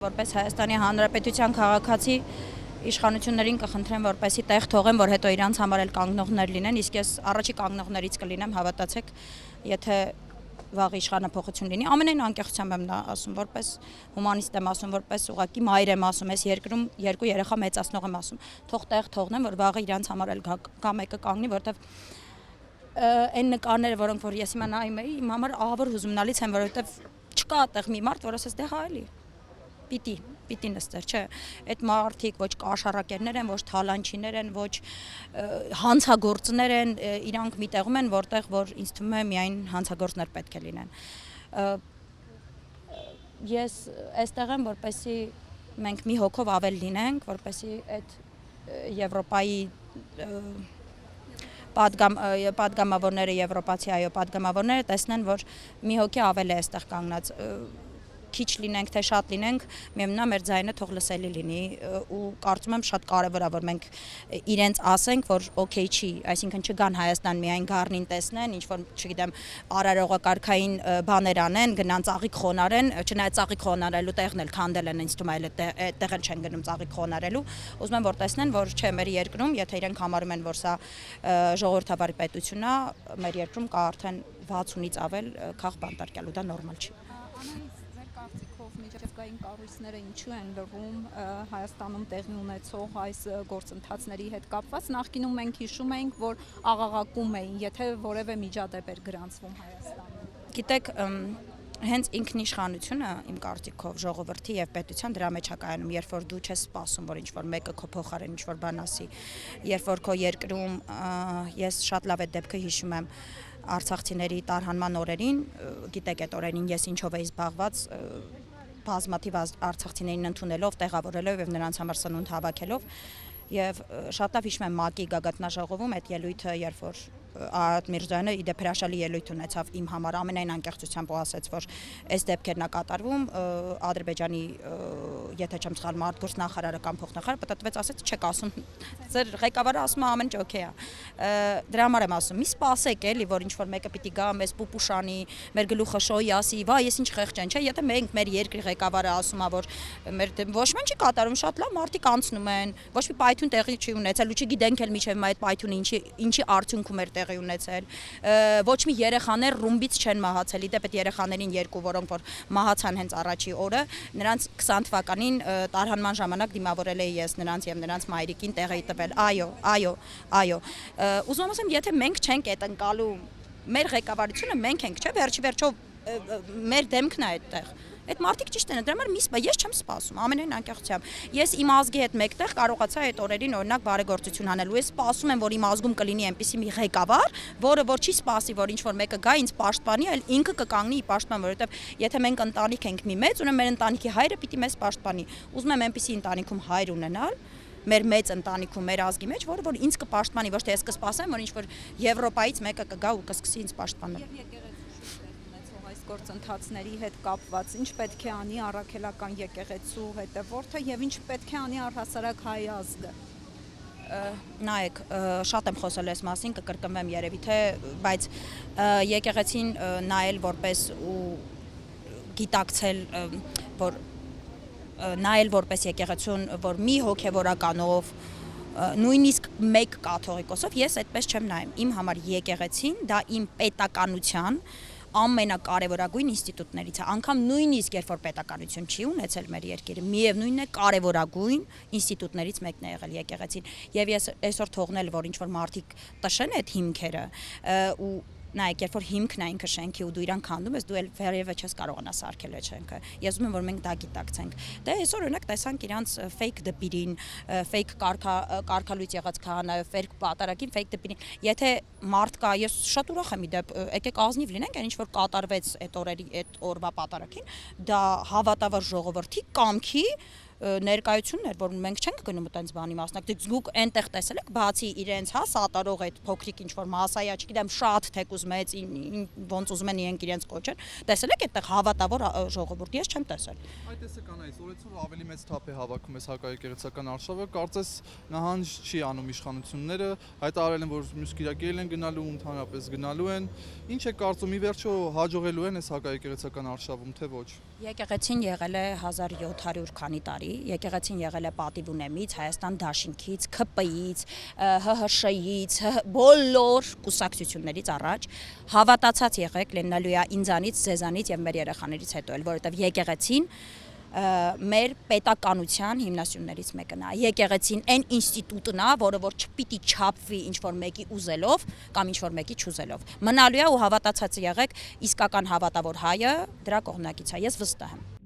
Որպես Հայաստանի Հանրապետության քաղաքացի իշխանություններին կխնդրեմ, որպեսզի տեղ թողեն, որ հետո իրանց համար էլ կանգնողներ լինեն, իսկ ես առաջի կանգնողներից կլինեմ, հավատացեք, եթե վաղ իշխանափոխություն լինի, ամենայն անկեղծությամբ եմ դա ասում, որպես հումանիստ եմ ասում, որպես ուղղակի մայր եմ ասում, այս երկրում երկու երեխա մեծացնող եմ ասում, թող տեղ թողնեմ, որ վաղը իրանց համար էլ գա մեկը կանգնի, որտեվ այն նկարները, որոնք որ ես հիմա նայում էի, իմ համար ահավոր հուզումնալից են, որովհետև չկա այդտեղ մի մարդ, որ ասես դե հա էլի պիտի նստեր, չէ, այդ մարդիկ ոչ կաշառակերներ են, ոչ թալանչիներ են, ոչ հանցագործներ են, իրանք մի տեղում են, որտեղ որ ինձ թվում է միայն հանցագործներ պետք է լինեն։ Ես այստեղ եմ, որպեսզի մենք մի հոգով ավել լինենք, որպեսզի այդ Եվրոպայի պատգամավորները, եվրոպացի այո պատգամավորները տեսնեն, որ մի հոգի ավել է այստեղ կանգնած, քիչ լինենք, թե շատ լինենք, միևնույն է մեր ձայնը թող լսելի լինի ու կարծում եմ շատ կարևոր է, որ մենք իրենց ասենք, որ օքեյ չի, այսինքն չգան Հայաստան միայն գառնին տեսնեն, ինչ որ, չգիտեմ, արարողակարգային բաներ անեն, գնան ծաղիկ խոնարեն, չնայած ծաղիկ խոնարելու տեղն էլ քանդել են, ինձ թվում է այդտեղ են չեն գնում ծաղիկ խոնարելու, ուզում եմ որ տեսնեն, որ չէ, մեր երկրում, եթե իրենք համարում են, որ սա ժողովրդավար պետություն է, մեր երկրում կա արդեն 60-ից ավել քաղ բանտարկել ու դա նորմալ չի։ Կարծիքով միջազգային կառույցները ինչու են լռում Հայաստանում տեղի ունեցող այս գործընթացների հետ կապված, նախկինում մենք հիշում ենք, որ աղաղակում էին, եթե որևէ միջադեպ էր գրանցվում Հայաստանում։ Գիտեք, հենց ինքնիշխանությունը իմ կարծիքով ժողովրդի եւ պետության դրա մեջ է կայանում, երբ որ դու չես սպասում, որ ինչ-որ մեկը քո փոխարեն ինչ-որ բան ասի, երբ որ քո երկրում ես շատ լավ այդ դեպքը հիշում եմ արցախցիների տարհանման օրերին, գիտեք այդ օրերին ես ինչով էի զբաղված, բազմաթիվ արցախցիներին ընդունելով, տեղավորելով եւ նրանց համար սնունդ հավաքելով եւ շատ լավ հիշում եմ ՄԱԿ-ի գագաթնաժողովում այդ ելույթը, երբ որ Արարատ Միրզոյանը իդեպ հրաշալի ելույթ ունեցավ իմ համար ամենայն անկեղծությամբ ու ասաց, որ այս դեպքերն է կատարվում, Ադրբեջանի, եթե չեմ սխալվում, արտգործնախարարը կամ փոխնախարարը պատտվեց, ասաց, չեք ասում, ձեր ղեկավարը ասում է ամեն ինչ օքեյ է։ Դրա համար եմ ասում, մի սպասեք էլի, որ ինչ որ մեկը պիտի գա, մեզ պուպուշանի, մեր գլուխը շոյի ասի, վայ, ես ինչ խեղճ են, չէ, եթե մենք մեր երկրի ղեկավարը ասում է, որ մեր ոչ ոք չի կատարում, շատ լավ, մարդիկ անցնում են, ոչ մի պայթյուն տեղի չի ունեցել ու չգիտենք էլ միջև այդ պայթյունը ինչի արդյունքում էր տեղի ունեցել, ոչ մի երեխաներ ռումբից չեն մահացել, իդեպ այդ երեխաներին երկու, որոնք որ մահացան հենց առաջի օրը, նրանց 20 թվականին տարհանման ժամանակ դիմավորել էի ես նրանց եւ նրանց մայրիկին տեղ էի տվել, այո, ուզում եմ ասեմ, եթե մենք չենք այդ ընկալում, մեր ղեկավարությունը մենք ենք, չէ, վերջի վերջով մեր դեմքն է այդտեղ։ Այդ մարդիկ ճիշտ են, դրա համար ես չեմ սպասում, ամենայն անկեղծությամբ։ Ես իմ ազգի հետ մեկտեղ կարողացա այդ օրերին օրինակ բարեգործություն անելու։ Ես սպասում եմ, որ իմ ազգում կլինի այնպիսի մի ղեկավար, որը որ չի սպասի, որ ինչ-որ մեկը գա ինձ պաշտպանի, այլ ինքը կկանգնի պաշտպան, որովհետև եթե մենք ընտանիք ենք մի մեծ, ուրեմն մեր ընտանիքի հայրը պիտի մեզ պաշտպանի։ Ուզում եմ այնպիսի ընտանիքում հայր ունենալ, մեր մեծ ընտանիքում, մեր ազգի մեջ, որը որ ինձ կպաշտպանի, ոչ թե ես կսպասեմ, որ ինչ-որ Եվրոպայից մեկը կգա ու կսկսի ինձ պաշտպանել։ Գործընթացների հետ կապված, ինչ պետք է անի առաքելական եկեղեցու հետևորդը եւ ինչ պետք է անի առհասարակ հայ ազգը։ Նայեք, շատ եմ խոսել այս մասին, կկրկնվեմ երևի թե, բայց եկեղեցին նայել որպես ու գիտակցել, որ նայել որպես եկեղեցուն, որ մի հոգևորականով նույնիսկ մեկ կաթողիկոսով ես այդպես չեմ նայում։ Իմ համար եկեղեցին դա իմ պետականության ամենակարևորագույն ինստիտուտներից է, անգամ նույնիսկ երբ որ պետականություն չի ունեցել մեր երկիրը, միևնույնն է կարևորագույն ինստիտուտներից մեկն է եղել եկեղեցին, եւ ես այսօր թողնել, որ ինչ որ մարդիկ տշեն այդ հիմքերը ու նայեք, երբ որ հիմքն է ինքը շենքի ու դու իրան քանդում ես, դու էլ վերևը չես կարողանա սարքել այդ շենքը։ Ես ուզում եմ, որ մենք դա գիտակցենք։ Դե այսօր օրինակ տեսանք իրանց ֆեյք դպիրին, ֆեյք կարգալույց եղած քահանայով, ֆեյք պատարագին, ֆեյք դպիրին։ Եթե մարդ կա, ես շատ ուրախ եմ իդեպ, եկեք ազնիվ լինենք, այն ինչ որ կատարվեց այդ օրերի այդ օրվա պատարագին, դա հավատավոր ժողովրդի կամքի ներկայությունն էր, որ մենք չենք գնում այդպես բանի մասնակցել։ Դուք այնտեղ տեսել եք, բացի իրենց, հա, սատարող այդ փոքրիկ ինչ որ մասայա, չգիտեմ, շատ թեկուզ մեծ ոնց ուզում են իրենք իրենց կոչեն, տեսել եք այդտեղ հավատավոր ժողովուրդ, ես չեմ տեսել։ Այդ տեսական այս օրեցօր ավելի մեծ թափ է հավաքում այս հակաեկեղեցական արշավը, կարծես նահանջ չի անում իշխանությունները, հայտարարել են, որ մյուս կիրակել են գնալու, ընդհանրապես գնալու են։ Ինչ է կարծում, ի վերջո հաջողելու են այս հակաեկեղեցական արշավում, թե ոչ։ Եկեղեցին եղել է 1700 քանի տարի, եկեղեցին եղել է պատիվ ունեմից, Հայաստան Դաշինքից, ՔՊ-ից, ՀՀՇ-ից, բոլոր կուսակցություններից առաջ հավատացած եղեք Լեննալույա ինձանից, ձեզանից եւ մեր երեխաներից հետո էլ, որովհետեւ եկեղեցին մեր պետականության հիմնասյուներից մեկն է։ Եկեղեցին այն ինստիտուտն է, որը որ չպիտի չափվի ինչ որ մեկի ուզելով կամ ինչ որ մեկի չուզելով։ Մնալու է ու հավատացած եղեք, իսկական հավատավոր հայը դրա կողմնակից է, ես վստահ եմ։